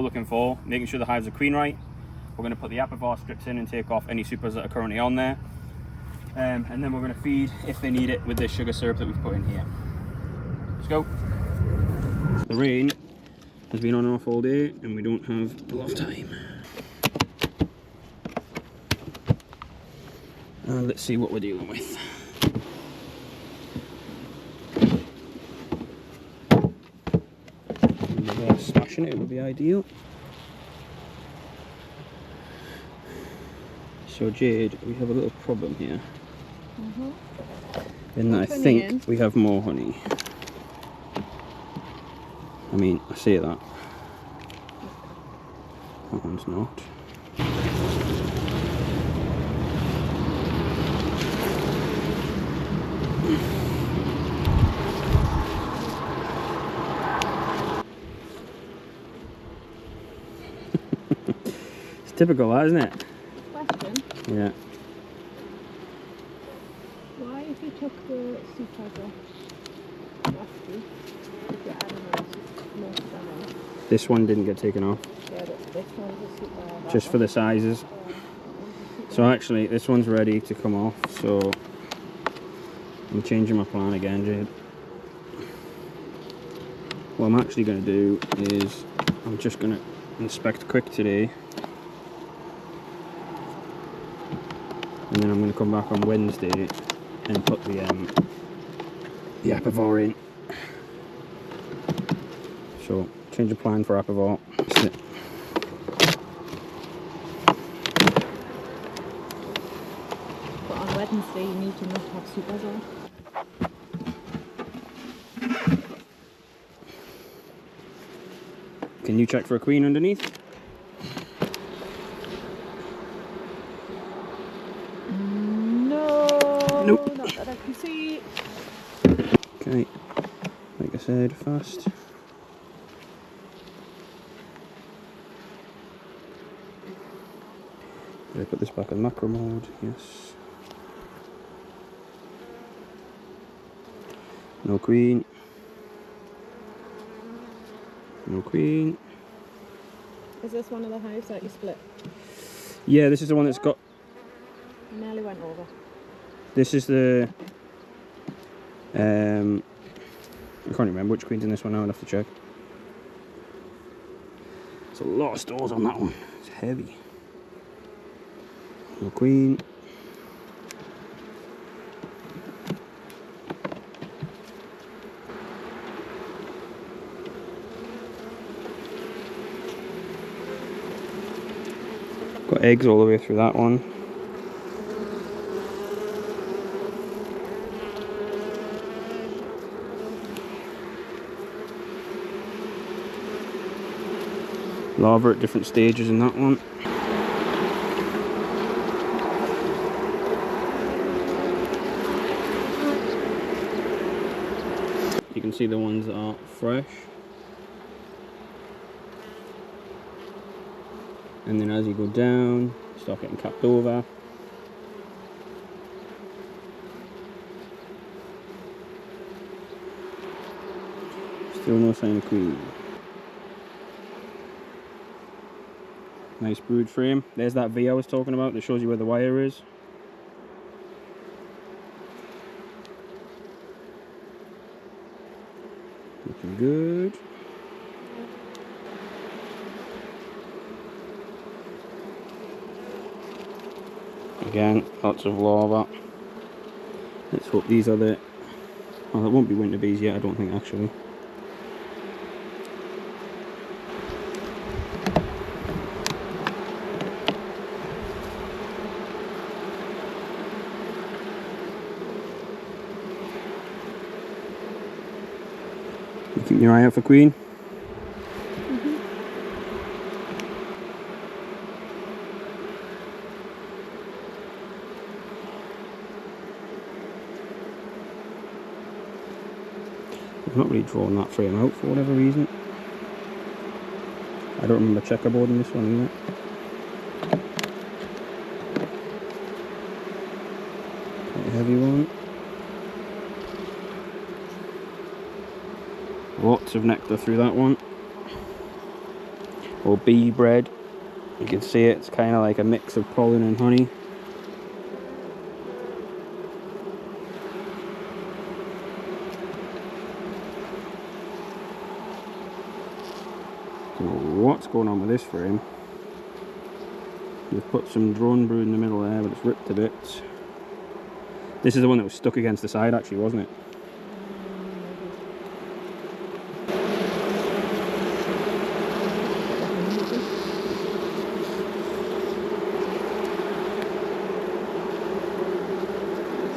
looking for, making sure the hives are queen right. We're going to put the Apivar strips in and take off any supers that are currently on there. And then we're going to feed, if they need it, with this sugar syrup that we've put in here. Let's go. The rain has been on and off all day and we don't have a lot of time. Let's see what we're dealing with. Maybe smashing it would be ideal. So Jade, we have a little problem here. In that I think we have more honey. I mean, I say that. That one's not. It's typical, that, isn't it? Question. Yeah. Why, if you took the supers off last week, did you add most of them on? This one didn't get taken off. Yeah, this one's a super. Just for the sizes. So actually, this one's ready to come off, so I'm changing my plan again, Jade. What I'm actually going to do is, I'm just going to inspect quick today. And then I'm going to come back on Wednesday and put the Apivar in. So, change the plan for Apivar. But on Wednesday you need to not have supers on. Can you check for a queen underneath? Nope. Not that I can see. Okay, like I said, fast. Did I put this back in macro mode? Yes. No queen. No queen. Is this one of the hives that you split? Yeah, this is the one that's got... I nearly went over. This is the... I can't remember which queen's in this one now, I'll have to check. There's a lot of stores on that one. It's heavy. No queen. Got eggs all the way through that one. Larva at different stages in that one. You can see the ones that are fresh. And then as you go down, start getting capped over. Still no sign of queen. Nice brood frame. There's that V I was talking about that shows you where the wire is. Looking good. Again, lots of larva. Let's hope these are the... Oh, that won't be winter bees yet, I don't think, actually. You keep your eye out for queen. I've not really drawn that frame out for whatever reason. I don't remember checkerboard in this one either. Quite a heavy one. Lots of nectar through that one. or bee bread. You can see it's kind of like a mix of pollen and honey. Don't know what's going on with this frame. We've put some drone brood in the middle there, but it's ripped to bits. This is the one that was stuck against the side actually, wasn't it?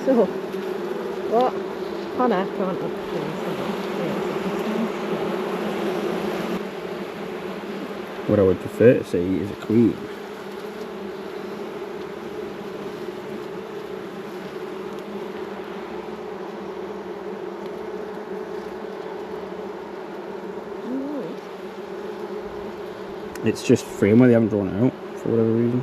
So, what Hannah can't up What I would prefer to see is a queen. It's just frame where they haven't drawn it out for whatever reason.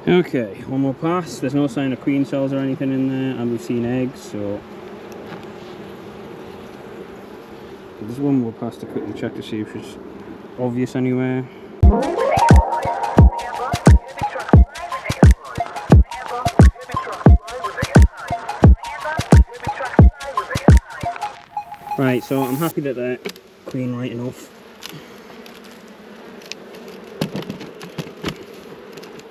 Okay, one more pass. There's no sign of queen cells or anything in there, and we've seen eggs, so there's one more pass to quickly check to see if it's obvious anywhere. Right, so I'm happy that they're queen right enough.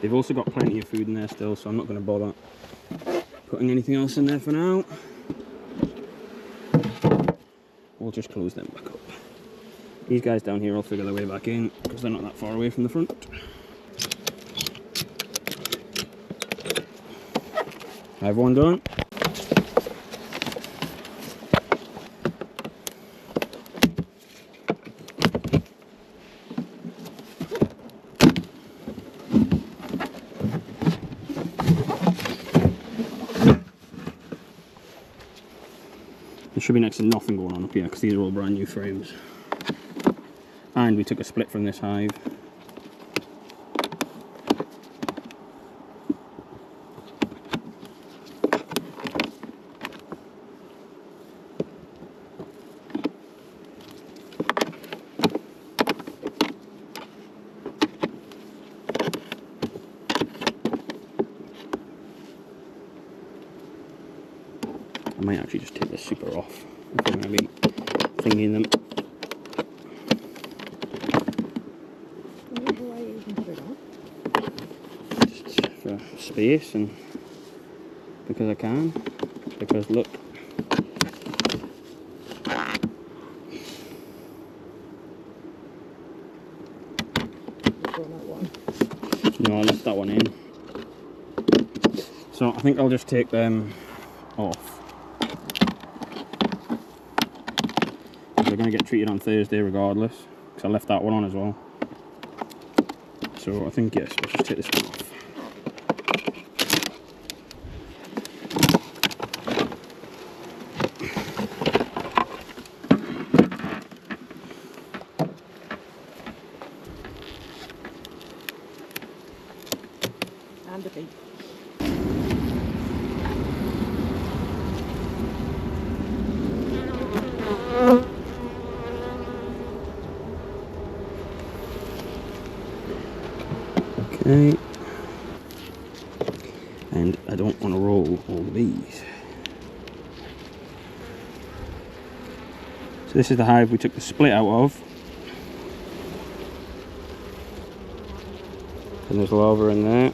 They've also got plenty of food in there still, so I'm not going to bother putting anything else in there for now. We'll just close them back up. These guys down here will figure their way back in because they're not that far away from the front. I have one done. There should be next to nothing going on up here because these are all brand new frames. And we took a split from this hive. I might actually just take this super off if I'm going to be thinking them. Just for space and because I can. Because look. No, I left that one in. So I think I'll just take them off. They're going to get treated on Thursday regardless, because I left that one on as well. So I think yes, we'll just take this one off. And a bee. Okay, and I don't want to roll all the bees. So this is the hive we took the split out of. And there's larvae in there.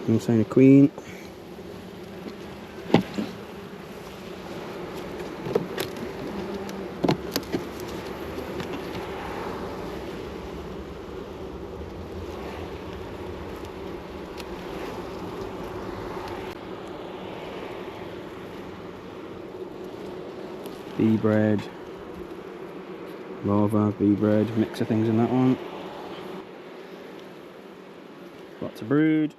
No sign of queen. Bee bread, larva, bee bread, mix of things in that one. Got Lots of brood.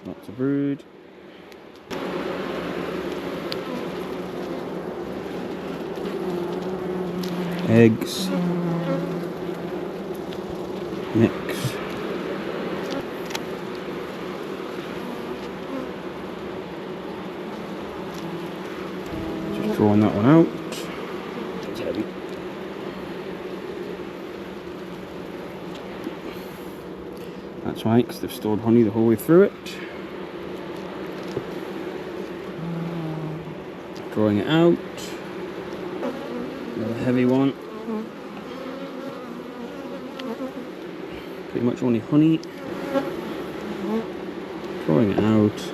Lots of brood. Eggs. Mix. Just drawing that one out. It's heavy. That's right, because they've stored honey the whole way through it. Drawing it out. Another heavy one. Pretty much only honey. Drawing it out.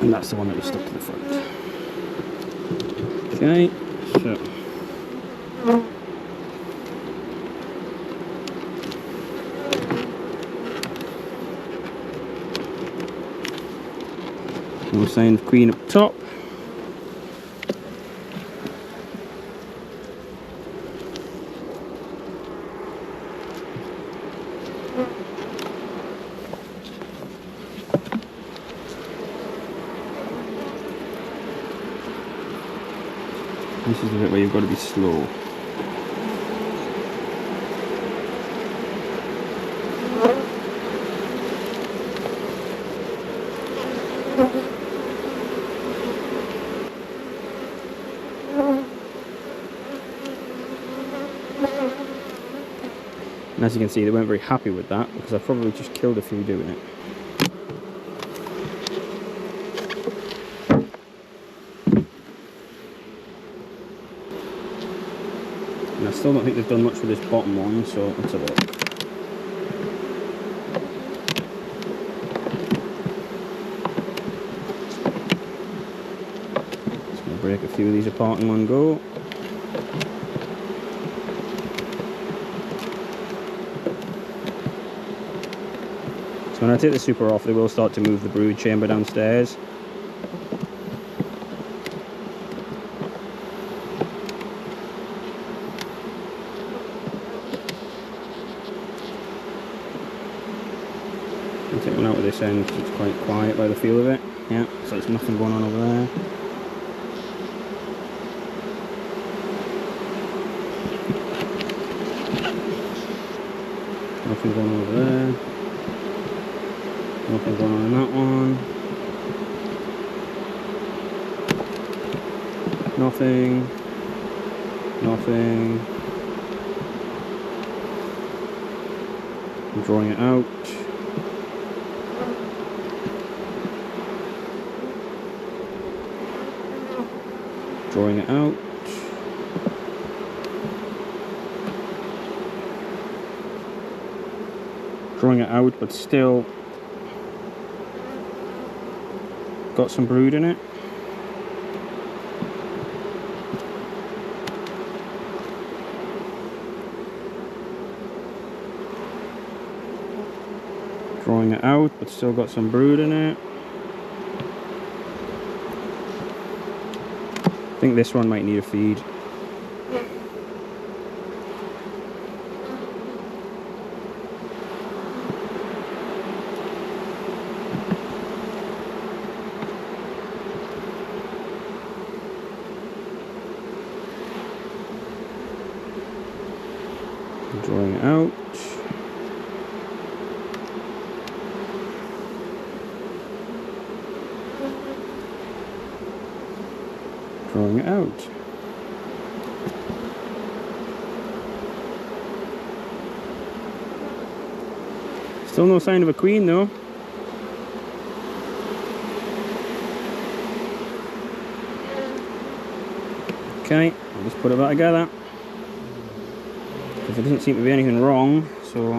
And that's the one that was stuck to the front. Okay, so no sign of queen up top. This is the bit where you've got to be slow. And as you can see, they weren't very happy with that because I probably just killed a few doing it. And I still don't think they've done much with this bottom one, so let's have a look. Just going to break a few of these apart in one go. So when I take the super off, they will start to move the brood chamber downstairs. I'll take one out of this end because it's quite quiet by the feel of it. Yeah, so there's nothing going on over there. Nothing going on over there. Nothing going on in that one. Nothing. Nothing. I'm drawing it out. Drawing it out. Drawing it out, but still got some brood in it. Drawing it out, but still got some brood in it. I think this one might need a feed. Drawing it out. Drawing it out. Still no sign of a queen though. Okay, I'll just put it back together. Because there doesn't seem to be anything wrong, so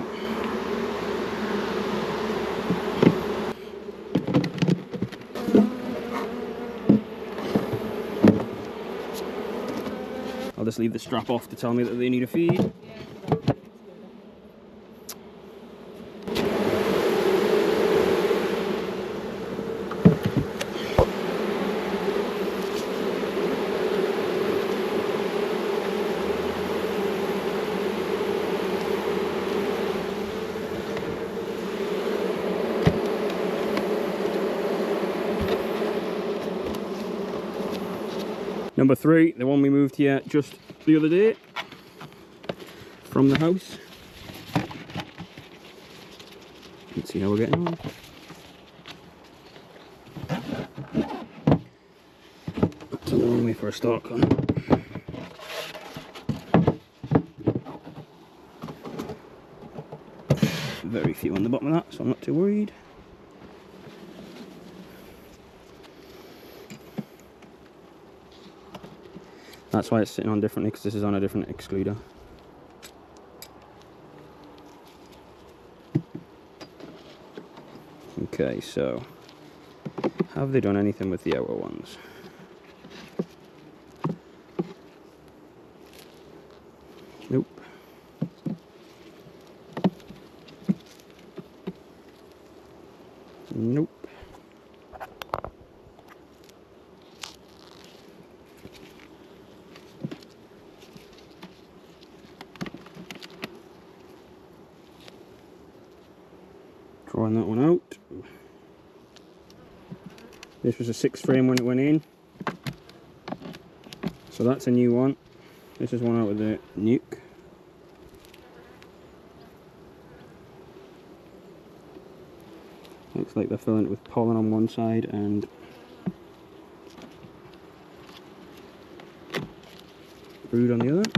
I'll just leave the strap off to tell me that they need a feed. Number 3, the one we moved here just the other day from the house. Let's see how we're getting on. That's a long way for a start gun. Very few on the bottom of that, so I'm not too worried. That's why it's sitting on differently, because this is on a different excluder. Okay, so have they done anything with the outer ones? Nope. Nope. Drawing that one out. This was a 6 frame when it went in, so that's a new one. This is one out with the nuke. Looks like they're filling it with pollen on one side and brood on the other.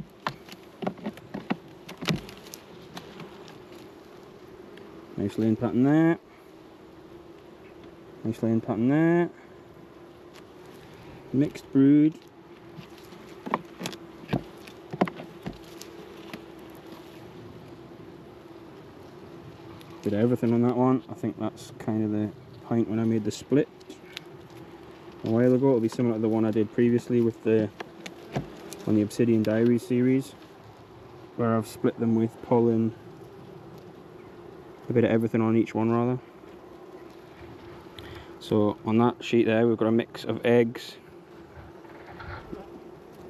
Nice laying pattern there. Nice laying pattern there. Mixed brood. Did everything on that one. I think that's kind of the point when I made the split a while ago. It'll be similar to the one I did previously with the on the Obsidian Diaries series, where I've split them with pollen, a bit of everything on each one rather. So on that sheet there we've got a mix of eggs,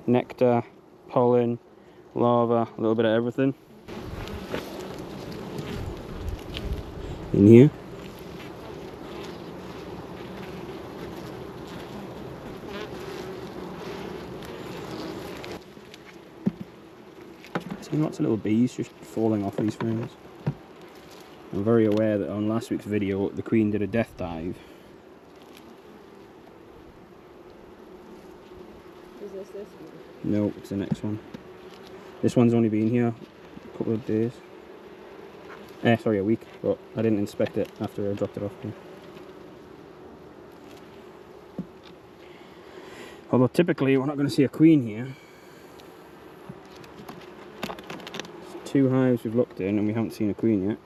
nectar, pollen, larva, a little bit of everything in here. Seeing lots of little bees just falling off these frames. I'm very aware that on last week's video the queen did a death dive. Is this one? No, it's the next one. This one's only been here a couple of days. Sorry, a week, but I didn't inspect it after I dropped it off here. Although typically we're not going to see a queen here. There's 2 hives we've looked in and we haven't seen a queen yet.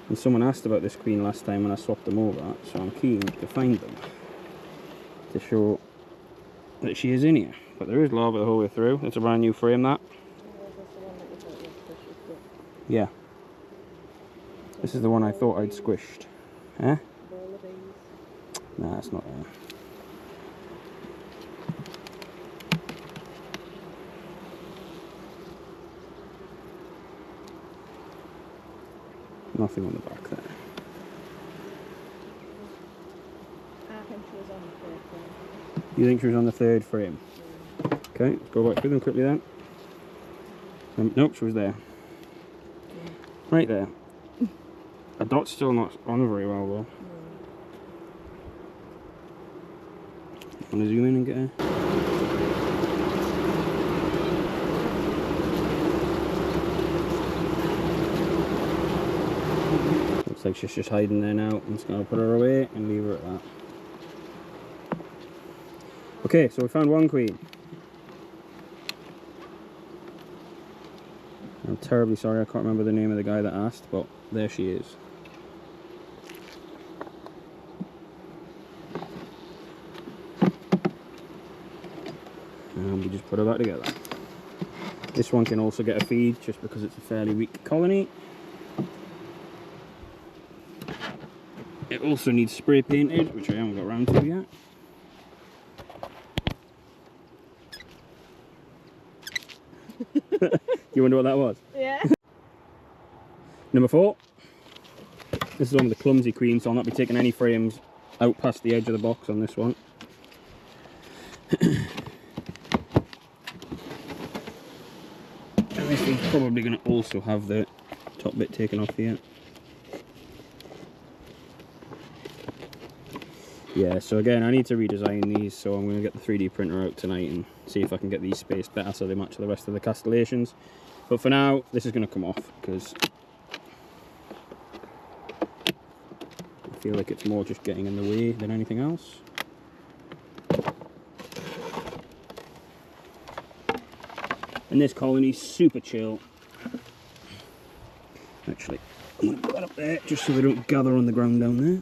And someone asked about this queen last time when I swapped them over, so I'm keen to find them to show that she is in here. But there is larva the whole way through. It's a brand new frame, that. Yeah. This is the one I thought I'd squished. Huh? Nah, it's not there. Nothing on the back there. I think she was on the 3rd frame. You think she was on the 3rd frame? Yeah. Okay, let's go back through them quickly then. Nope, she was there. Yeah. Right there. A dot's still not on very well though. Yeah. Want to zoom in and get her? Looks like she's just hiding there now. I'm just going to put her away and leave her at that. Okay, so we found one queen. I'm terribly sorry, I can't remember the name of the guy that asked, but there she is. And we just put her back together. This one can also get a feed just because it's a fairly weak colony. It also needs spray painted, which I haven't got around to yet. You wonder what that was? Yeah. Number 4. This is one of the clumsy queens, so I'll not be taking any frames out past the edge of the box on this one. And this one's probably going to also have the top bit taken off here. Yeah, so again, I need to redesign these, so I'm going to get the 3D printer out tonight and see if I can get these spaced better so they match the rest of the castellations. But for now, this is going to come off because I feel like it's more just getting in the way than anything else. And this colony's super chill. Actually, I'm going to put that up there just so they don't gather on the ground down there.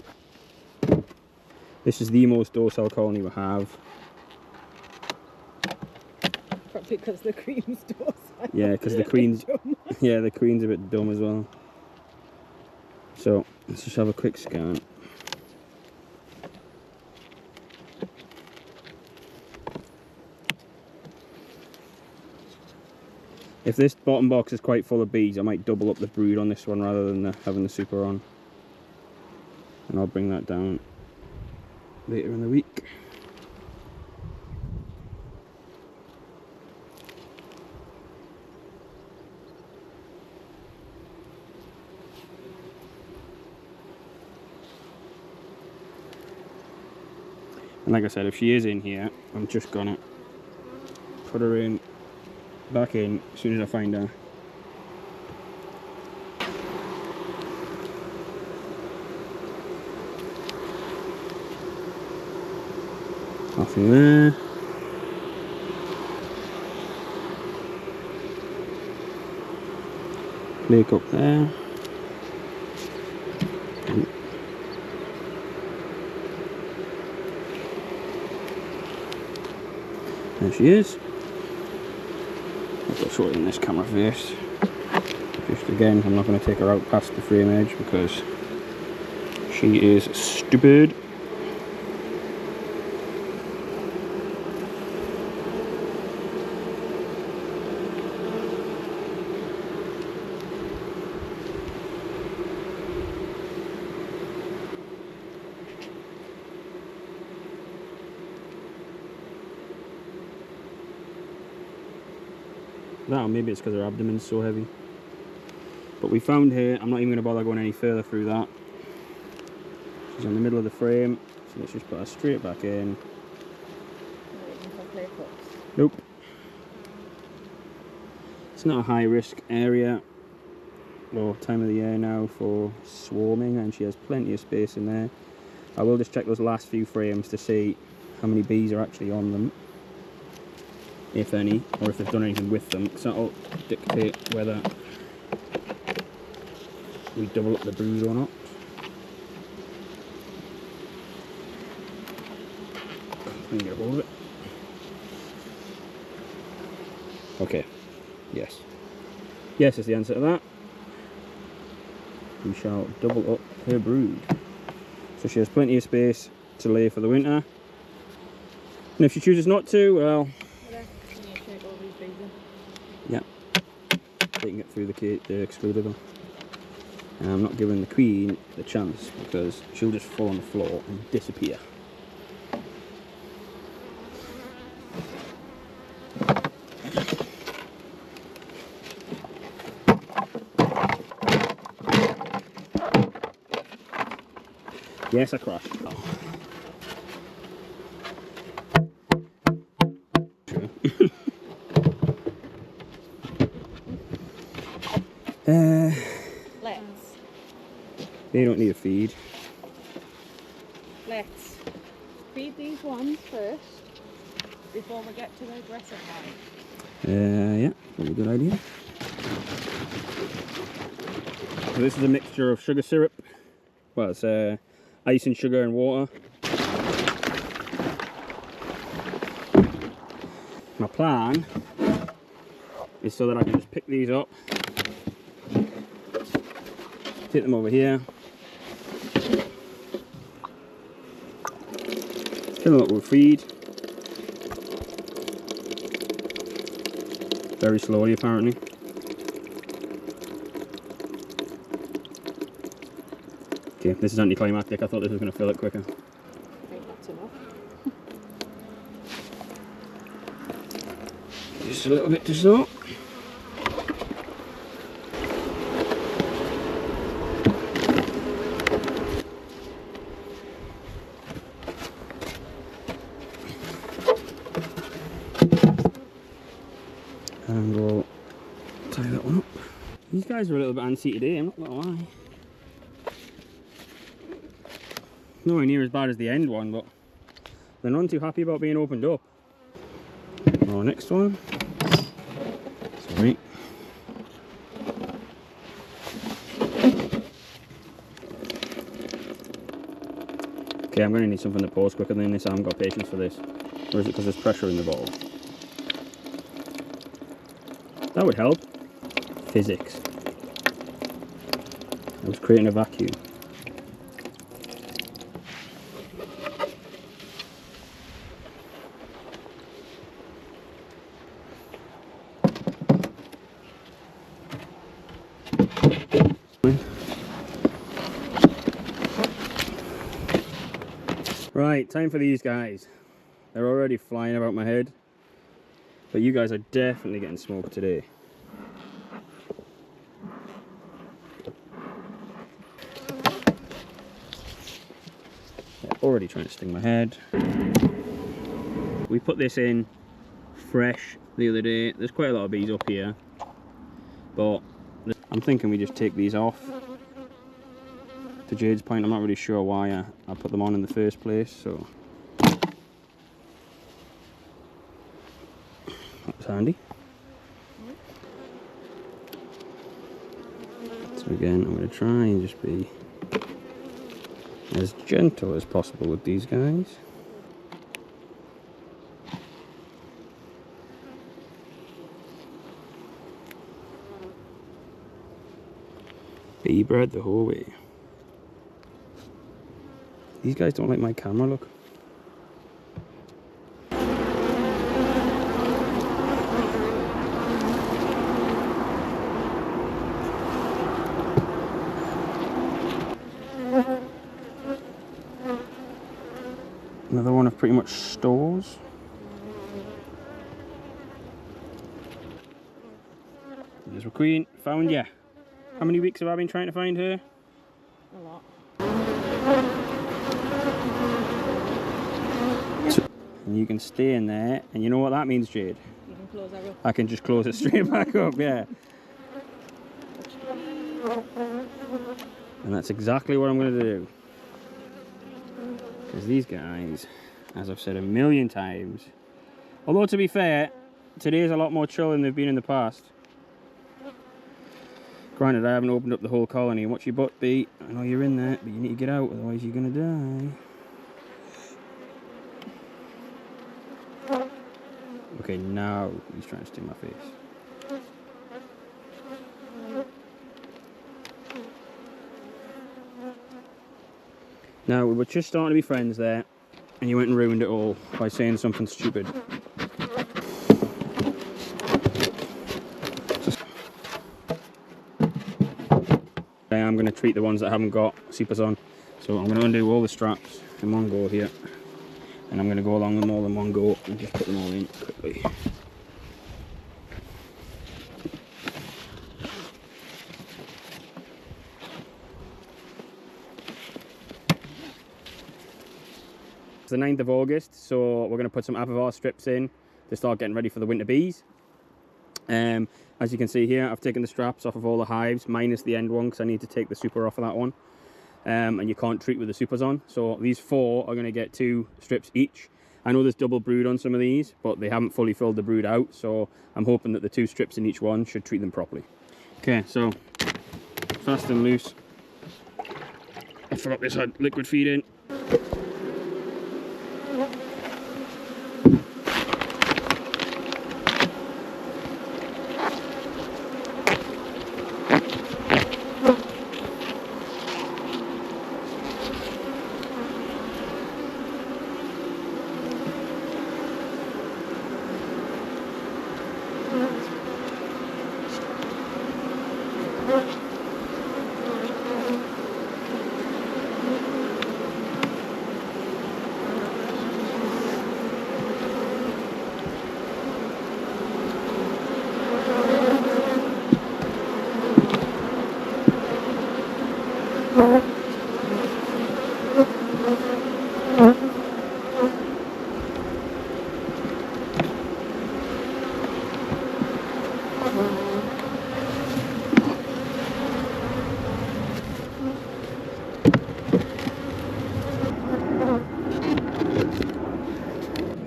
This is the most docile colony we have. Probably because the queen's docile. Yeah, because the queen's yeah, the queen's a bit dumb as well. So let's just have a quick scan. If this bottom box is quite full of bees, I might double up the brood on this one rather than having the super on. And I'll bring that down later in the week. And like I said, if she is in here, I'm just gonna put her in, back in, as soon as I find her. Nothing there. Flake up there. There she is. I'll show it in this camera first. Just again, I'm not going to take her out past the frame edge because she is stupid. That, or maybe it's because her abdomen's so heavy. But we found her, I'm not even going to bother going any further through that. She's in the middle of the frame, so let's just put her straight back in. Nope. It's not a high risk area or time of the year now for swarming, and she has plenty of space in there. I will just check those last few frames to see how many bees are actually on them, if any, or if they've done anything with them, because that'll dictate whether we double up the brood or not. Let me get a hold of it. Okay, yes. Yes is the answer to that. We shall double up her brood. So she has plenty of space to lay for the winter. And if she chooses not to, well, yeah, they can get through the excluder though. And I'm not giving the queen the chance because she'll just fall on the floor and disappear. Yes, I crashed. Oh. Let's. They don't need a feed. Let's feed these ones first before we get to the aggressive one. Yeah, probably a good idea. So this is a mixture of sugar syrup. Well, it's ice and sugar and water. My plan is so that I can just pick these up, take them over here, fill them up with feed, very slowly apparently. Okay, this is anticlimactic. I thought this was going to fill it quicker. Just a little bit to sort. And we'll tie that one up. These guys are a little bit antsy today, I'm not gonna lie. Nowhere near as bad as the end one, but they're none too happy about being opened up. Our next one. Sorry. Okay, I'm going to need something to pause quicker than this. I haven't got patience for this. Or is it because there's pressure in the bottle? That would help. Physics. I was creating a vacuum. Right, time for these guys. They're already flying about my head, but you guys are definitely getting smoked today. They're already trying to sting my head. We put this in fresh the other day. There's quite a lot of bees up here, but I'm thinking we just take these off. To Jade's point, I'm not really sure why I put them on in the first place, so that was handy. So again, I'm going to try and just be as gentle as possible with these guys. Bee bread the whole way. These guys don't like my camera, look. Another one of pretty much stores. There's a queen, found ya. How many weeks have I been trying to find her? A lot. And you can stay in there, and you know what that means, Jade? You can close that up. I can just close it straight back up, yeah. And that's exactly what I'm going to do. Because these guys, as I've said a million times, although to be fair, today's a lot more chill than they've been in the past. Granted, I haven't opened up the whole colony. Watch your butt, bee. I know you're in there, but you need to get out, otherwise you're going to die. Okay, now he's trying to sting my face. Now, we were just starting to be friends there, and you went and ruined it all by saying something stupid. I'm going to treat the ones that haven't got supers on. So I'm going to undo all the straps in one go here. And I'm going to go along them all in one go and just put them all in quickly. It's the 9th of August, so we're going to put some Apivar strips in to start getting ready for the winter bees. As you can see here, I've taken the straps off of all the hives, minus the end one, because I need to take the super off of that one. And you can't treat with the supers on. So these 4 are going to get 2 strips each. I know there's double brood on some of these, but they haven't fully filled the brood out, so I'm hoping that the 2 strips in each one should treat them properly. Okay, so fast and loose. I forgot this had liquid feed in. I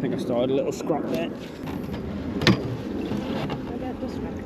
think I started a little scrap there. I get distracted.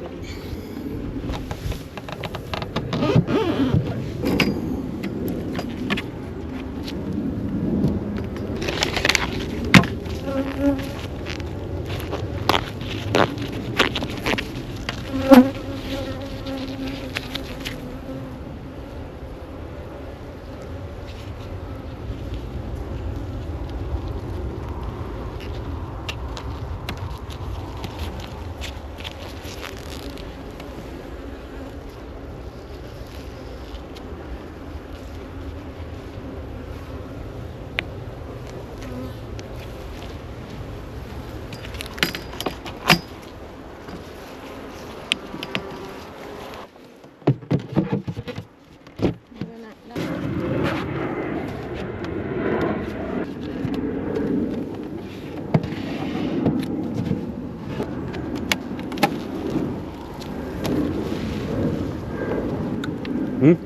Hmm? No.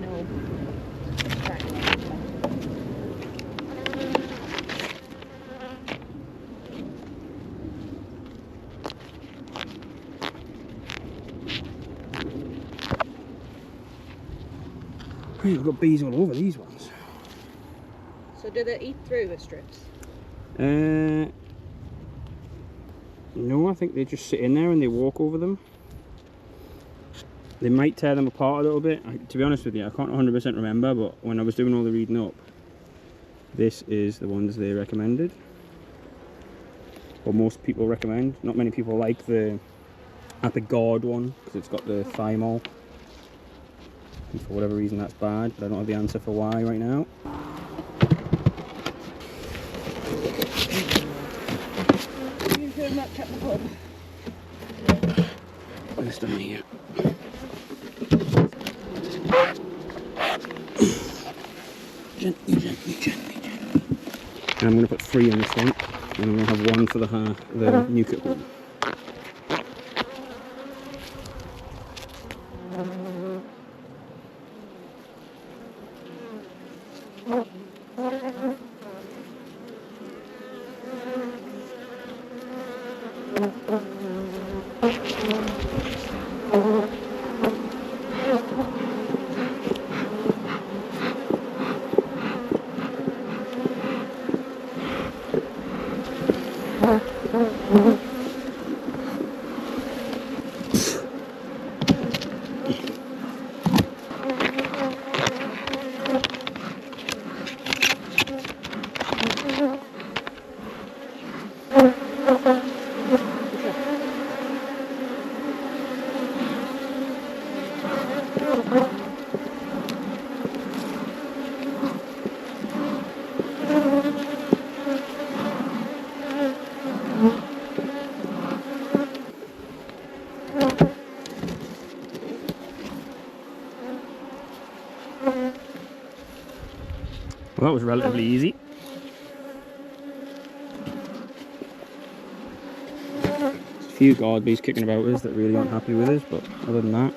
Hey, we've got bees all over these ones. So do they eat through the strips? No, I think they just sit in there and they walk over them. They might tear them apart a little bit. To be honest with you, I can't 100% remember, but when I was doing all the reading up, this is the ones they recommended. Or most people recommend. Not many people like the Apivar one, because it's got the thymol. And for whatever reason that's bad, but I don't have the answer for why right now. You could not check the pub. This down here. Gently, gently, gently, gently. And I'm going to put 3 in this one, and I'm going to have 1 for the new kit one. Well, that was relatively easy. There's a few guard bees kicking about us that really aren't happy with us, but other than that,